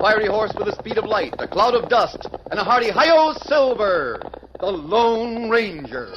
fiery horse with the speed of light, a cloud of dust, and a hearty hi-yo Silver, the Lone Ranger.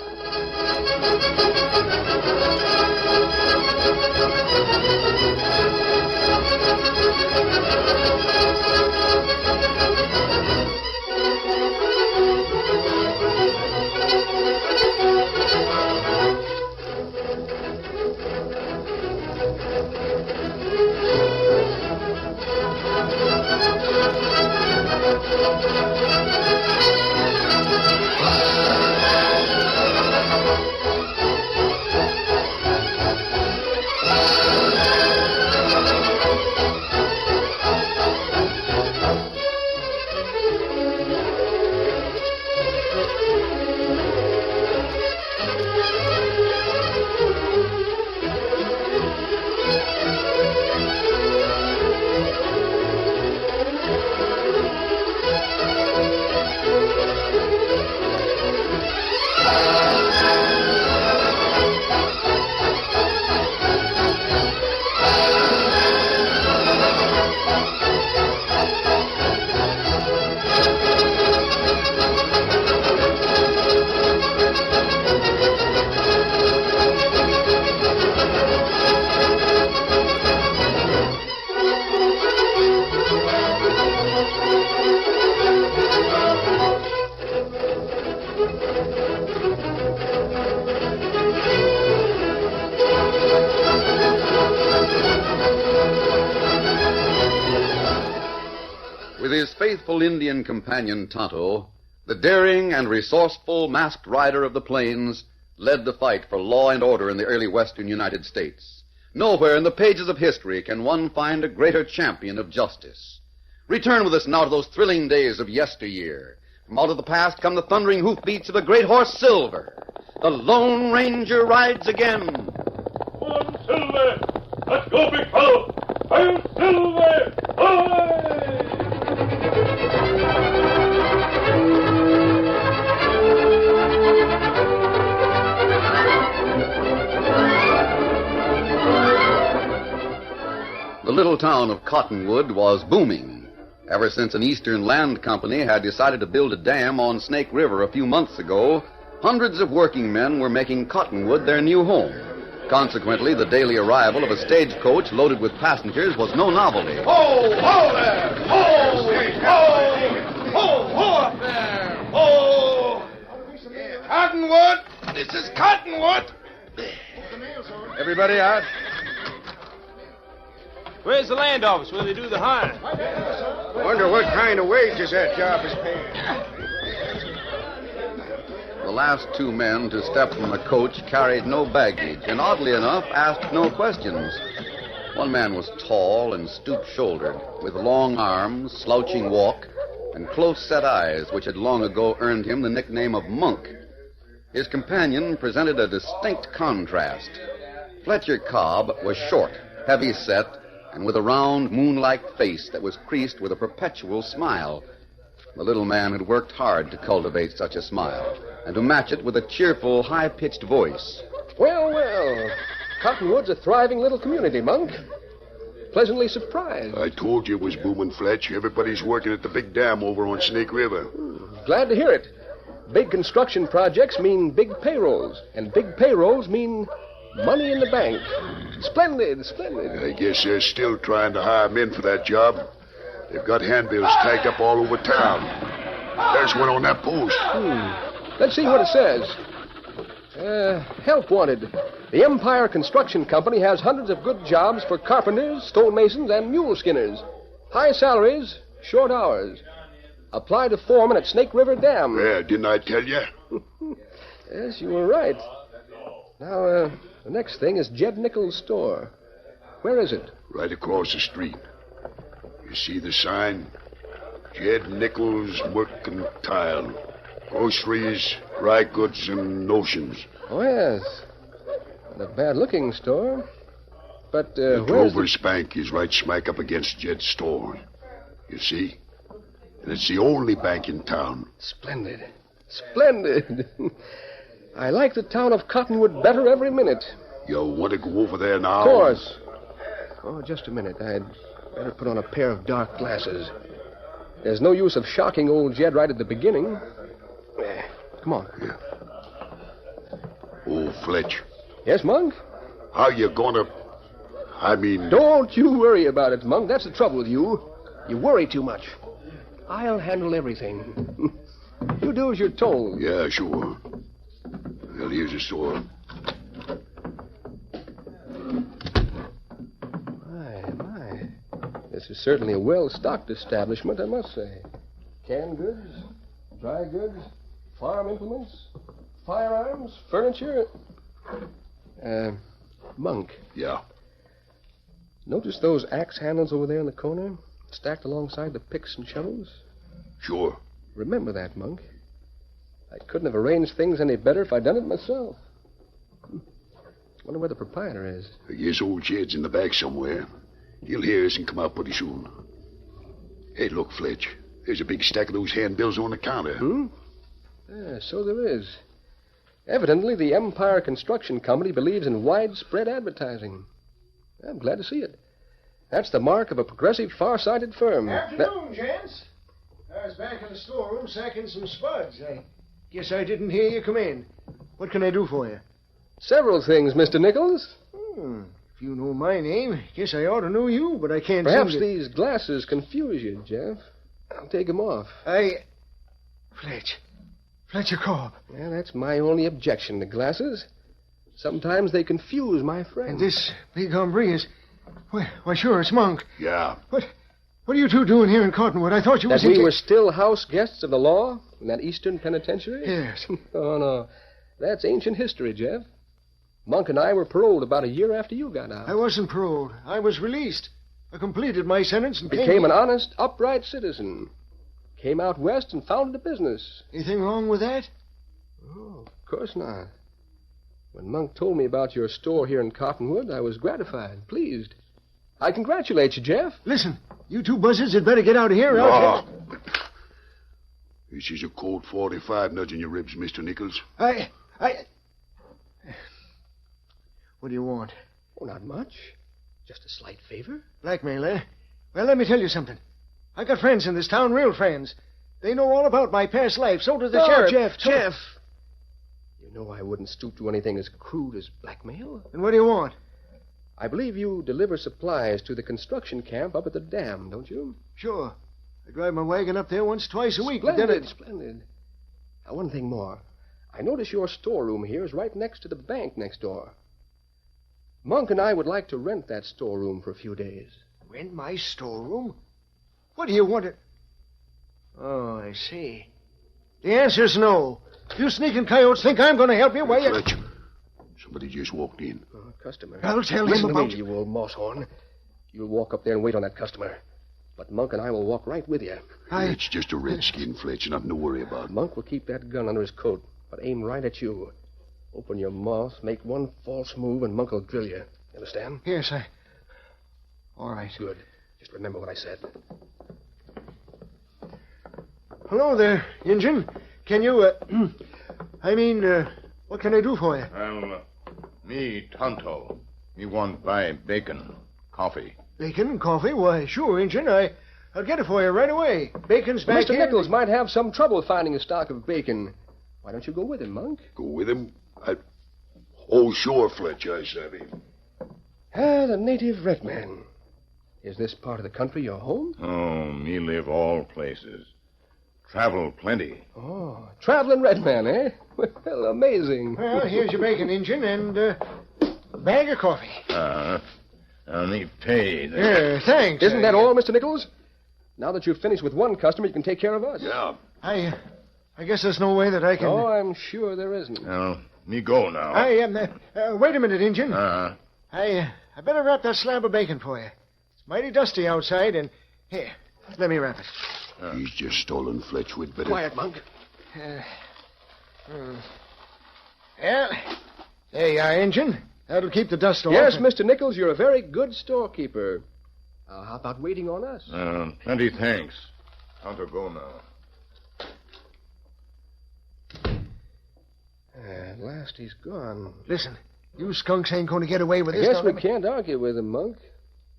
With his faithful Indian companion Tonto, the daring and resourceful masked rider of the plains led the fight for law and order in the early western United States. Nowhere in the pages of history can one find a greater champion of justice. Return with us now to those thrilling days of yesteryear. From out of the past come the thundering hoofbeats of the great horse Silver. The Lone Ranger rides again. Come on, Silver! Let's go, big fellow! I'm Silver! Away! The little town of Cottonwood was booming. Ever since an Eastern land company had decided to build a dam on Snake River a few months ago, hundreds of working men were making Cottonwood their new home. Consequently, the daily arrival of a stagecoach loaded with passengers was no novelty. Ho, ho there! Ho, ho, ho, ho up there! Ho! Cottonwood! This is Cottonwood! Everybody out? Where's the land office where they do the hiring? Wonder what kind of wages that job is paying. The last two men to step from the coach carried no baggage and, oddly enough, asked no questions. One man was tall and stoop-shouldered, with long arms, slouching walk, and close-set eyes which had long ago earned him the nickname of Monk. His companion presented a distinct contrast. Fletcher Cobb was short, heavy-set, and with a round, moon-like face that was creased with a perpetual smile. The little man had worked hard to cultivate such a smile, and to match it with a cheerful, high-pitched voice. Well, well, Cottonwood's a thriving little community, Monk. Pleasantly surprised. I told you it was booming, Fletch. Everybody's working at the big dam over on Snake River. Glad to hear it. Big construction projects mean big payrolls, and big payrolls mean money in the bank. Splendid, splendid. I guess they're still trying to hire men for that job. They've got handbills tagged up all over town. There's one on that post. Let's see what it says. Help wanted. The Empire Construction Company has hundreds of good jobs for carpenters, stonemasons, and mule skinners. High salaries, short hours. Apply to foreman at Snake River Dam. Yeah, didn't I tell you? Yes, you were right. Now, the next thing is Jed Nichols' store. Where is it? Right across the street. You see the sign? Jed Nichols Mercantile. Groceries, dry goods, and notions. Oh, yes. Not a bad-looking store. But, the where's Drover's Bank is right smack up against Jed's store. You see? And it's the only bank in town. Splendid. Splendid. I like the town of Cottonwood better every minute. You want to go over there now? Of course. Oh, just a minute. I'd better put on a pair of dark glasses. There's no use of shocking old Jed right at the beginning. Come on. Yeah. Oh, Fletch. Yes, Monk? How you gonna... I mean... Don't you worry about it, Monk. That's the trouble with you. You worry too much. I'll handle everything. You do as you're told. Yeah, sure. Well, here's the store. My. This is certainly a well-stocked establishment, I must say. Canned goods, dry goods, farm implements, firearms, furniture. Monk. Yeah. Notice those axe handles over there in the corner, stacked alongside the picks and shovels? Sure. Remember that, Monk. I couldn't have arranged things any better if I'd done it myself. Wonder where the proprietor is. I guess old Jed's in the back somewhere. He'll hear us and come out pretty soon. Hey, look, Fletch. There's a big stack of those handbills on the counter. Yeah, so there is. Evidently, the Empire Construction Company believes in widespread advertising. I'm glad to see it. That's the mark of a progressive, far-sighted firm. Afternoon, gents. I was back in the storeroom sacking some spuds. I guess I didn't hear you come in. What can I do for you? Several things, Mr. Nichols. If you know my name, guess I ought to know you, but I can't Perhaps seem to... these glasses confuse you, Jeff. I'll take them off. Fletcher Cobb. Yeah, that's my only objection to glasses. Sometimes they confuse my friends. And this big hombre is... Why, sure, it's Monk. Yeah. What are you two doing here in Cottonwood? I thought you was... That we were still house guests of the law in that Eastern penitentiary? Yes. Oh, no. That's ancient history, Jeff. Monk and I were paroled about a year after you got out. I wasn't paroled. I was released. I completed my sentence and Became an honest, upright citizen. Came out west and founded a business. Anything wrong with that? Oh, of course not. When Monk told me about your store here in Cottonwood, I was gratified, pleased. I congratulate you, Jeff. Listen, you two buzzards had better get out of here. No. This is a Colt 45 nudging your ribs, Mr. Nichols. What do you want? Oh, not much. Just a slight favor. Blackmail, eh? Well, let me tell you something. I got friends in this town, real friends. They know all about my past life. So does the sheriff. Jeff. You know I wouldn't stoop to anything as crude as blackmail. And what do you want? I believe you deliver supplies to the construction camp up at the dam, don't you? Sure. I drive my wagon up there twice a week. Splendid. Now, one thing more. I notice your storeroom here is right next to the bank next door. Monk and I would like to rent that storeroom for a few days. Rent my storeroom? What do you want to... Oh, I see. The answer's no. You sneaking coyotes think I'm going to help you? Why, you... Fletch, somebody just walked in. Oh, a customer. I'll tell him Listen about... to me, you old mousehorn. You'll walk up there and wait on that customer. But Monk and I will walk right with you. It's just a redskin, Fletch, nothing to worry about. Monk will keep that gun under his coat, but aim right at you. Open your mouth, make one false move, and Monk will drill you. You understand? Yes, All right. Good. Just remember what I said. Hello there, Injun. Can you, what can I do for you? Well, me Tonto. Me want buy bacon, coffee. Bacon, coffee? Why, sure, Injun. I'll get it for you right away. Bacon's back Mr. here. Nichols might have some trouble finding a stock of bacon. Why don't you go with him, Monk? Go with him? Oh, sure, Fletch, I savvy. The native red man. Is this part of the country your home? Oh, me live all places. Travel plenty. Oh, traveling red man, eh? Well, amazing. Well, here's your bacon, Injun, and a bag of coffee. I need pay. Yeah, thanks. Isn't that all, Mr. Nichols? Now that you've finished with one customer, you can take care of us. Yeah. I guess there's no way that I can... Oh, I'm sure there isn't. Well, me go now. Wait a minute, Injun. Uh-huh. I better wrap that slab of bacon for you. It's mighty dusty outside, and... Here, let me wrap it. He's just stolen, Fletch. We'd better... Quiet, Monk. Well, there you are, Injun. That'll keep the dust off. Yes, Mr. Nichols, you're a very good storekeeper. How about waiting on us? Plenty thanks. Tonto go now. At last he's gone. Listen, you skunks ain't going to get away with I this. guess we can't argue with him, Monk.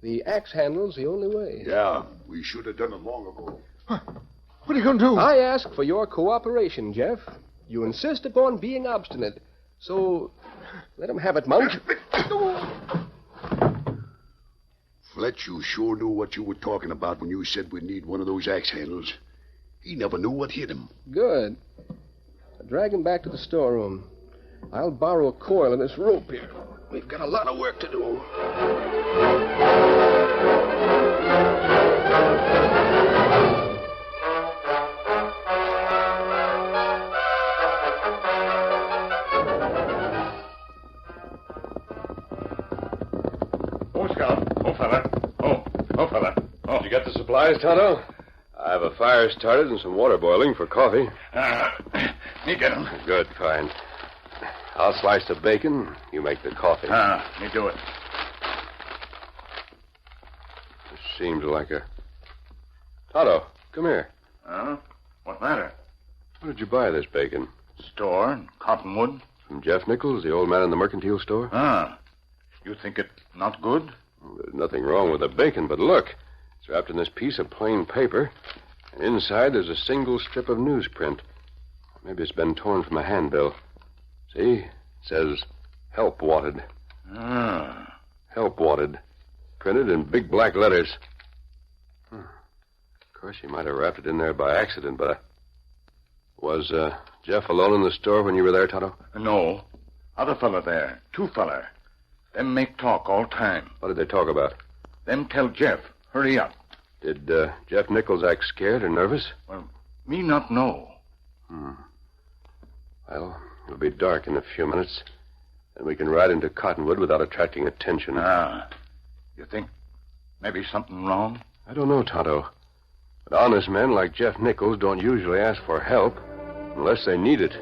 The axe handle's the only way. Yeah, we should have done it long ago. What are you going to do? I ask for your cooperation, Jeff. You insist upon being obstinate. So, let him have it, Monk. Fletch, you sure knew what you were talking about when you said we'd need one of those axe handles. He never knew what hit him. Good. Drag him back to the storeroom. I'll borrow a coil of this rope here. We've got a lot of work to do. Oh, Scout. Oh, fella. Oh, fella. Oh. Did you get the supplies, Tonto? I have a fire started and some water boiling for coffee. Me get him. Good, fine. I'll slice the bacon. You make the coffee. Me do it. This seems like a... Tonto, come here. Huh? What matter? Where did you buy this bacon? Store in Cottonwood. From Jeff Nichols, the old man in the mercantile store? You think it not good? Well, there's nothing wrong with the bacon, but look. It's wrapped in this piece of plain paper. And inside there's a single strip of newsprint. Maybe it's been torn from a handbill. See? It says, help wanted. Help wanted. Printed in big black letters. Of course, he might have wrapped it in there by accident, but... Was Jeff alone in the store when you were there, Tonto? No. Other fella there. Two fella. Them make talk all time. What did they talk about? Them tell Jeff, hurry up. Did Jeff Nichols act scared or nervous? Well, me not know. Well, it'll be dark in a few minutes. And we can ride into Cottonwood without attracting attention. You think maybe something wrong? I don't know, Tonto. But honest men like Jeff Nichols don't usually ask for help unless they need it.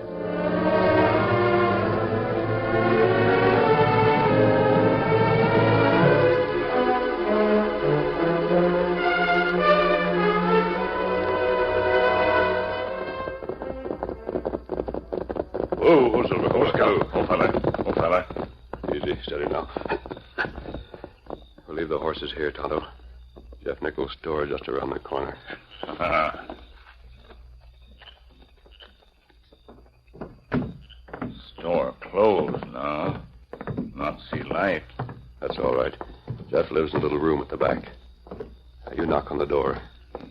Whoa, Silver. Oh, fella. Easy, steady now. We'll leave the horses here, Tonto. Jeff Nichols' store just around the corner. Store closed now. Not see light. That's all right. Jeff lives in a little room at the back. Now, you knock on the door.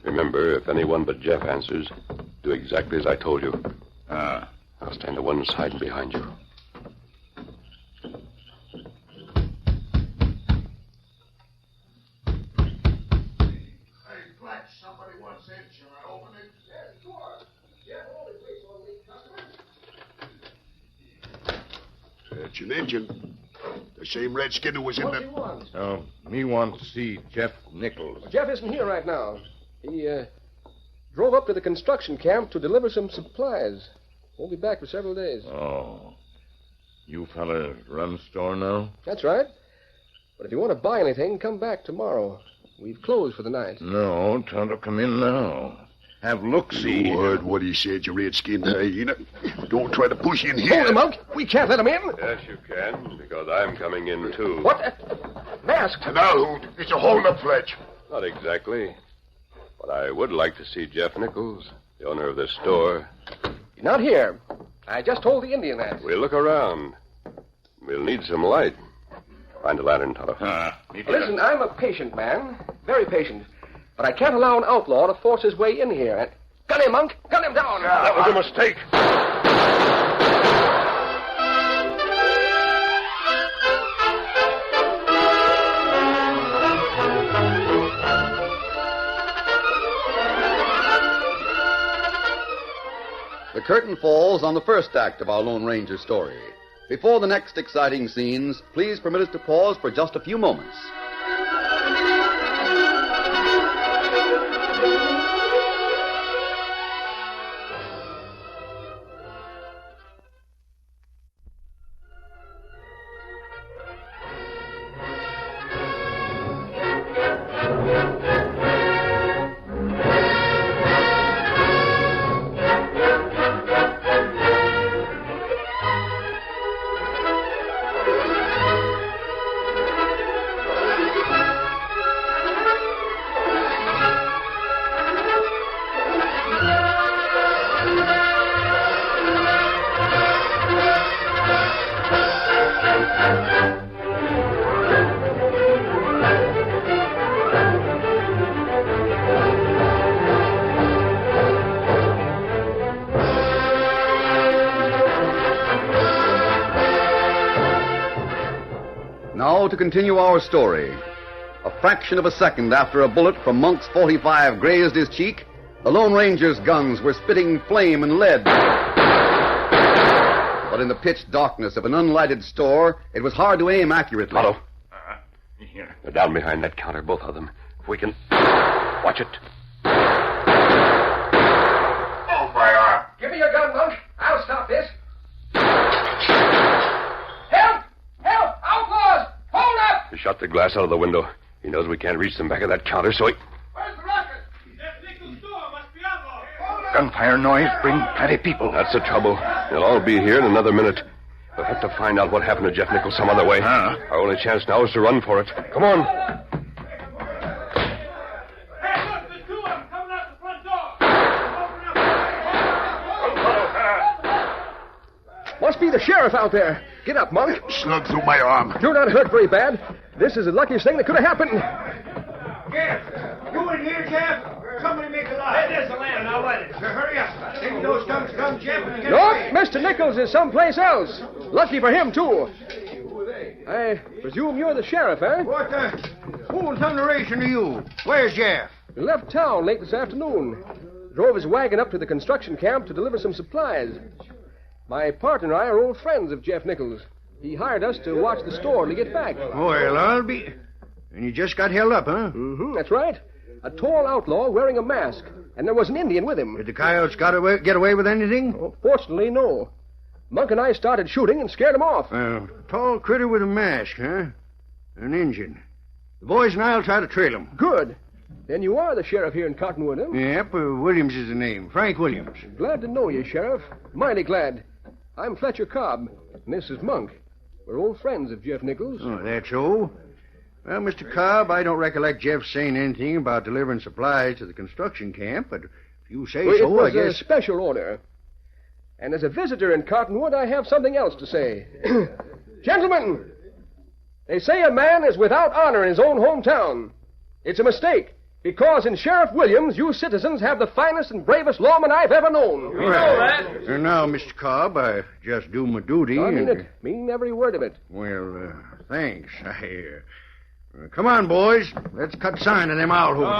Remember, if anyone but Jeff answers, do exactly as I told you. I'll stand to one side and behind you. Somebody wants in. Shall I open it? Yes, of course. Jeff always waits on late customers. That's an engine. The same redskin who was in What the... do you want? Oh, me want to see Jeff Nichols. Jeff isn't here right now. He drove up to the construction camp to deliver some supplies. Won't be back for several days. Oh. You fellas run store now? That's right. But if you want to buy anything, come back tomorrow. We've closed for the night. No, Tonto, come in now. Have look-see. You heard what he said, you redskin hyena. Don't try to push in here. Hold him, Monk. We can't let him in. Yes, you can, because I'm coming in, too. What? Masked. Now, it's a hold-up, Fletch. Not exactly. But I would like to see Jeff Nichols, the owner of this store. Not here. I just told the Indian that. We'll look around. We'll need some light. Find a lantern, Tonto. Listen, I'm a patient man. Very patient. But I can't allow an outlaw to force his way in here. Gun him, Monk. Gun him down. That was a mistake. The curtain falls on the first act of our Lone Ranger story. Before the next exciting scenes, please permit us to pause for just a few moments. to continue our story. A fraction of a second after a bullet from Monk's .45 grazed his cheek, the Lone Ranger's guns were spitting flame and lead. But in the pitch darkness of an unlighted store, it was hard to aim accurately. Otto. Here. They're down behind that counter, both of them. If we can... Watch it. Oh, my arm. Give me your gun, Monk. I'll stop this. Help! Help! Outlaws! Hold up! He shot the glass out of the window. He knows we can't reach them back of that counter, so he... Where's the rocket? Jeff Nichols' store must be outlawed. Gunfire noise bring plenty people. That's the trouble. They'll all be here in another minute. We'll have to find out what happened to Jeff Nichols some other way. Huh? Our only chance now is to run for it. Come on. Hey, look, there's two of them coming out the front door. Open up. Must be the sheriff out there. Get up, Monk. Slug through my arm. You're not hurt very bad. This is the luckiest thing that could have happened. Jeff, you in here, Jeff? Somebody make a light. There's the lamp. Now light it. Hurry up. Take those guns, Jeff, and get Nope, away. Mr. Nichols is someplace else. Lucky for him, too. I presume you're the sheriff, eh? What the? Who's thunderation to you? Where's Jeff? He left town late this afternoon. Drove his wagon up to the construction camp to deliver some supplies. My partner and I are old friends of Jeff Nichols. He hired us to watch the store till he get back. Well, I'll be... And you just got held up, huh? Mm-hmm, that's right. A tall outlaw wearing a mask. And there was an Indian with him. Did the coyotes get away with anything? Oh, fortunately, no. Monk and I started shooting and scared him off. Tall critter with a mask, huh? An Injun. The boys and I'll try to trail him. Good. Then you are the sheriff here in Cottonwood, huh? Yep, Williams is the name. Frank Williams. Glad to know you, Sheriff. Mighty glad. I'm Fletcher Cobb, and this is Monk. We're old friends of Jeff Nichols. Oh, that's so? Well, Mr. Cobb, I don't recollect Jeff saying anything about delivering supplies to the construction camp, but if you say Well, so, it was I guess... a special order. And as a visitor in Cottonwood, I have something else to say. Gentlemen, they say a man is without honor in his own hometown. It's a mistake, because in Sheriff Williams, you citizens have the finest and bravest lawmen I've ever known. We know that. And now, Mr. Cobb, I just do my duty. I mean and- it. Mean every word of it. Well, thanks. Come on, boys. Let's cut sign of them outholes.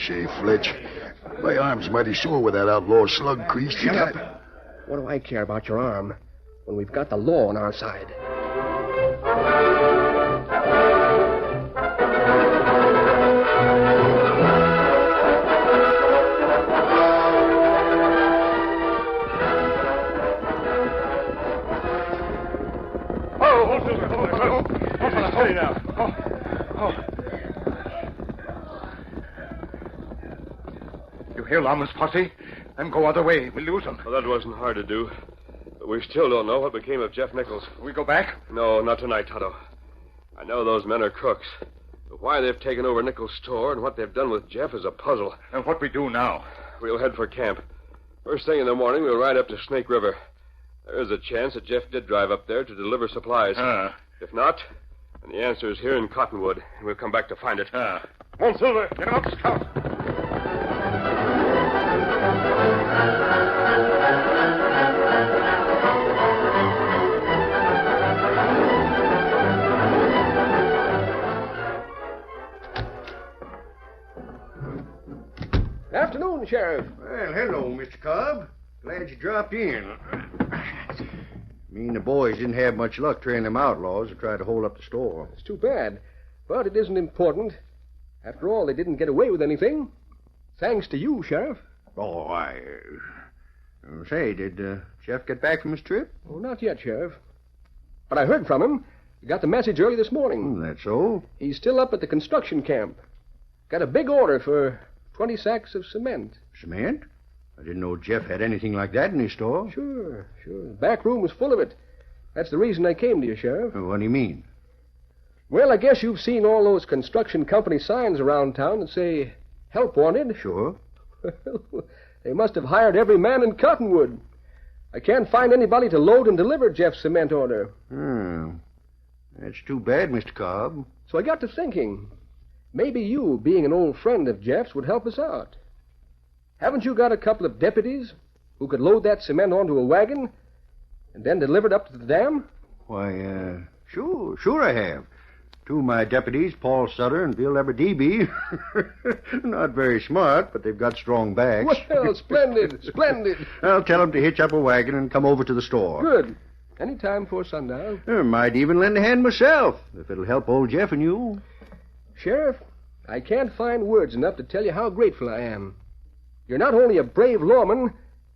Say, Fletch, my arm's mighty sore with that outlaw slug crease. Shut up. What do I care about your arm when we've got the law on our side? Steady now. You hear Lama's posse? Then go other way. We'll lose them. Well, that wasn't hard to do. But we still don't know what became of Jeff Nichols. We go back? No, not tonight, Tonto. I know those men are crooks. But why they've taken over Nichols' store and what they've done with Jeff is a puzzle. And what we do now? We'll head for camp. First thing in the morning, we'll ride up to Snake River. There is a chance that Jeff did drive up there to deliver supplies. If not, then the answer is here in Cottonwood, and we'll come back to find it. Come on, Silver. Get him up, Scout. Afternoon, Sheriff. Well, hello, Mr. Cobb. Glad you dropped in. Me and the boys didn't have much luck trailing them outlaws who tried to hold up the store. It's too bad. But it isn't important. After all, they didn't get away with anything. Thanks to you, Sheriff. Oh, say, did Jeff get back from his trip? Oh, not yet, Sheriff. But I heard from him. He got the message early this morning. That's so. He's still up at the construction camp. Got a big order for 20 sacks of cement. Cement? I didn't know Jeff had anything like that in his store. Sure. The back room was full of it. That's the reason I came to you, Sheriff. What do you mean? Well, I guess you've seen all those construction company signs around town that say, help wanted. Sure. They must have hired every man in Cottonwood. I can't find anybody to load and deliver Jeff's cement order. That's too bad, Mr. Cobb. So I got to thinking, maybe you, being an old friend of Jeff's, would help us out. Haven't you got a couple of deputies who could load that cement onto a wagon and then deliver it up to the dam? Why, Sure I have. Two of my deputies, Paul Sutter and Bill Eberdeeby. Not very smart, but they've got strong backs. Well, splendid. I'll tell them to hitch up a wagon and come over to the store. Good. Any time before sundown. I might even lend a hand myself, if it'll help old Jeff and you. Sheriff, I can't find words enough to tell you how grateful I am. You're not only a brave lawman,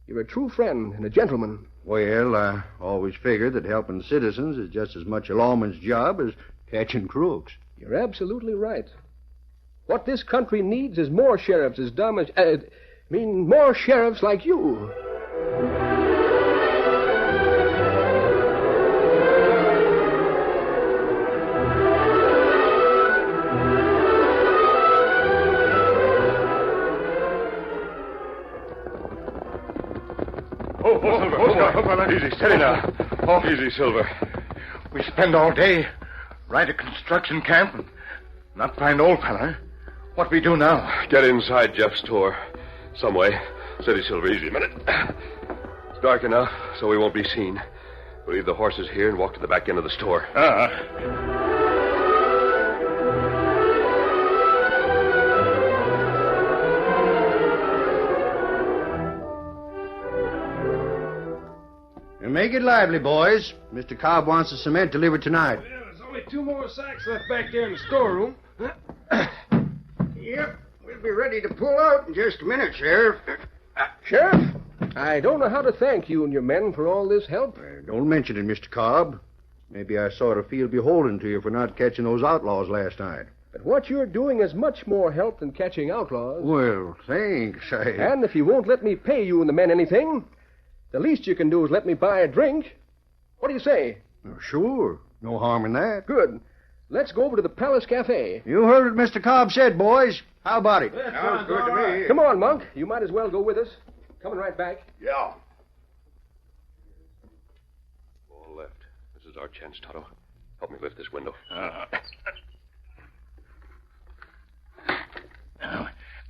you're a true friend and a gentleman. Well, I always figured that helping citizens is just as much a lawman's job as catching crooks. You're absolutely right. What this country needs is more sheriffs as dumb as... more sheriffs like you. Silver. Easy, steady now. Easy, Silver. We spend all day right at construction camp and not find old fella. What we do now? Get inside Jeff's store. Some way. Steady, Silver. Easy a minute. It's dark enough, so we won't be seen. We'll leave the horses here and walk to the back end of the store. Make it lively, boys. Mr. Cobb wants the cement delivered tonight. Well, there's only 2 more sacks left back there in the storeroom. Yep, we'll be ready to pull out in just a minute, Sheriff. Sheriff, I don't know how to thank you and your men for all this help. Don't mention it, Mr. Cobb. Maybe I sort of feel beholden to you for not catching those outlaws last night. But what you're doing is much more help than catching outlaws. Well, thanks. And if you won't let me pay you and the men anything, the least you can do is let me buy a drink. What do you say? Sure. No harm in that. Good. Let's go over to the Palace Cafe. You heard what Mr. Cobb said, boys. How about it? Sounds good to me. Come on, Monk. You might as well go with us. Coming right back. Yeah. All left. This is our chance, Toto. Help me lift this window.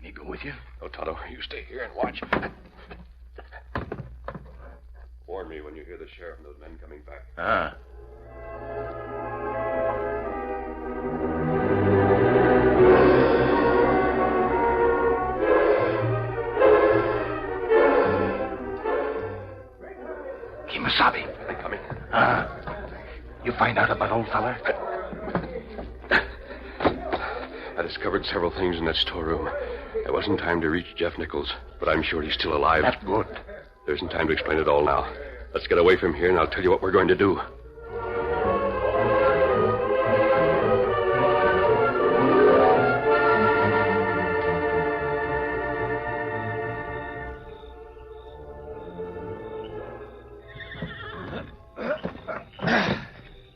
Me go with you? No, Toto, you stay here and watch. Warn me when you hear the sheriff and those men coming back. Kimasabi. Are they coming? You find out about old fella? I discovered several things in that storeroom. There wasn't time to reach Jeff Nichols, but I'm sure he's still alive. That's good. There isn't time to explain it all now. Let's get away from here, and I'll tell you what we're going to do.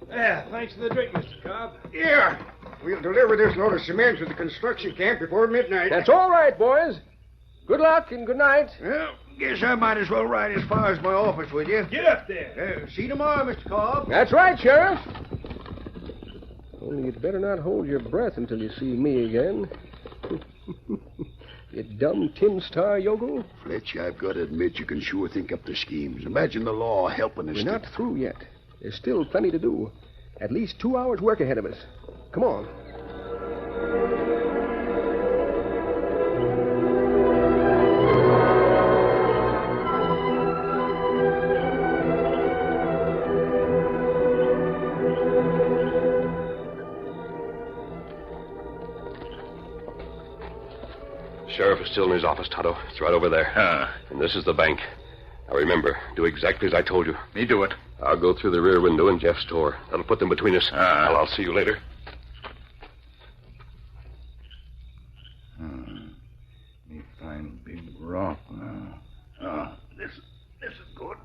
Yeah, thanks for the drink, Mr. Cobb. Yeah. We'll deliver this load of cement to the construction camp before midnight. That's all right, boys. Good luck and good night. Well, guess I might as well ride as far as my office with you. Get up there. See you tomorrow, Mr. Cobb. That's right, Sheriff. Only you'd better not hold your breath until you see me again. You dumb tin star yokel. Fletch, I've got to admit you can sure think up the schemes. Imagine the law helping us. We're not through yet. There's still plenty to do. At least 2 hours' work ahead of us. Come on. Sheriff is still in his office, Toto. It's right over there. And this is the bank. Now remember, do exactly as I told you. Me do it. I'll go through the rear window in Jeff's store. That'll put them between us. I'll see you later. Me find big rock now. This is good.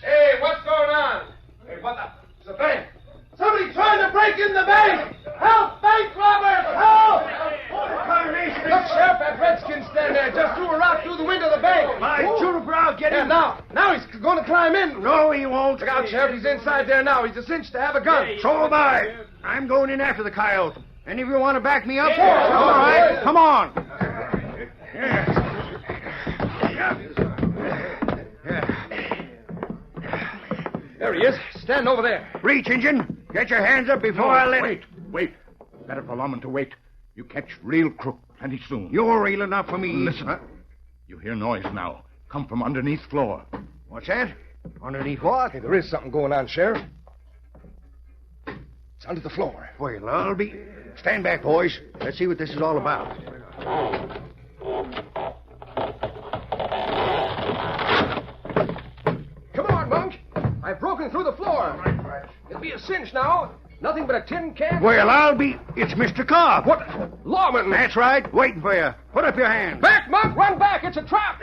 Hey, what's going on? Hey, what the? It's the bank. Somebody's trying to break in the bank. Help, bank robbers! Help! Look, Sheriff, that redskin stand there just threw a rock through the window of the bank. My Juniper, I'll get him. Now he's going to climb in. No, he won't. Look out, Sheriff, he's inside there now. He's a cinch to have a gun. So am I. I'm going in after the coyote. Any of you want to back me up? All right, come on. There he is, Stand over there. Reach, Injun. Get your hands up before I let... Wait. Better for lawman to wait. You catch real crook plenty soon. You're real enough for me. Listen. Huh? You hear noise now. Come from underneath floor. What's that? Underneath I what? think there is something going on, Sheriff. It's under the floor. Well, I'll be... Stand back, boys. Let's see what this is all about. Come on, Monk. I've broken through the floor. It'll be a cinch now. Nothing but a tin can. Well, I'll be... It's Mr. Cobb. What? Lawman! That's right. Waiting for you. Put up your hand. Back, Monk! Run back! It's a trap!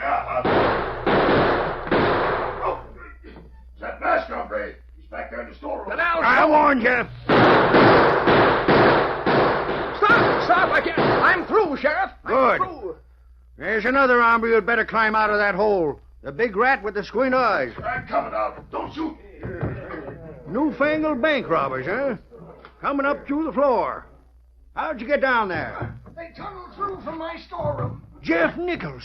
Is that mask, hombre? He's back there in the storeroom. Then I'll... I warned you. Stop! I can't... I'm through, Sheriff. Good. I'm through. There's another hombre who'd better climb out of that hole. The big rat with the squint eyes. I'm coming out. Don't shoot. Newfangled bank robbers, huh? Coming up through the floor. How'd you get down there? They tunneled through from my storeroom. Jeff Nichols.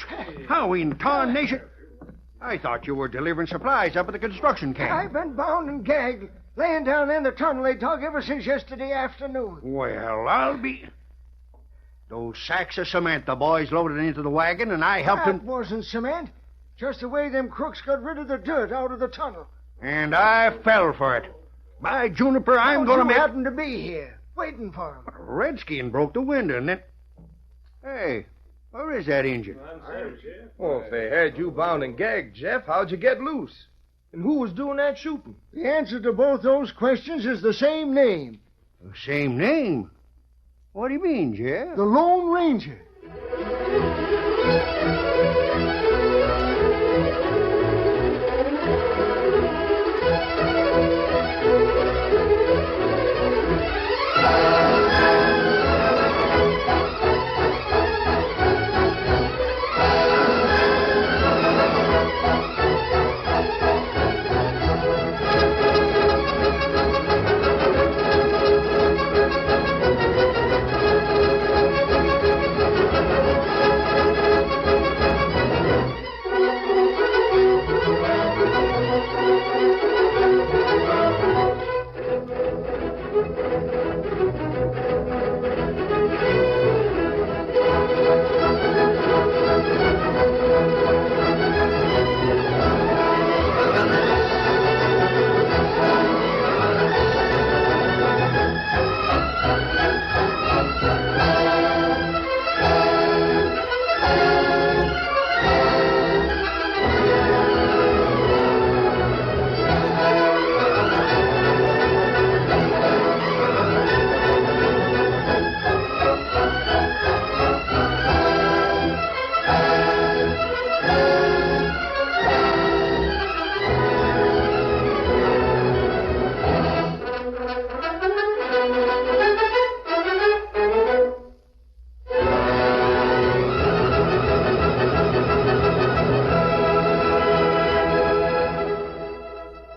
How in tarnation? I thought you were delivering supplies up at the construction camp. I've been bound and gagged, laying down in the tunnel they dug ever since yesterday afternoon. Well, I'll be... Those sacks of cement the boys loaded into the wagon, and I helped That them... wasn't cement. Just the way them crooks got rid of the dirt out of the tunnel. And I fell for it. By Juniper, I'm going to You make... happened to be here, waiting for him. Redskin broke the window, and then... Hey, where is that engine? Well, if they had you bound and gagged, Jeff, how'd you get loose? And who was doing that shooting? The answer to both those questions is the same name. The same name? What do you mean, Jeff? The Lone Ranger.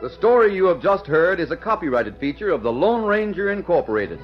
The story you have just heard is a copyrighted feature of the Lone Ranger Incorporated.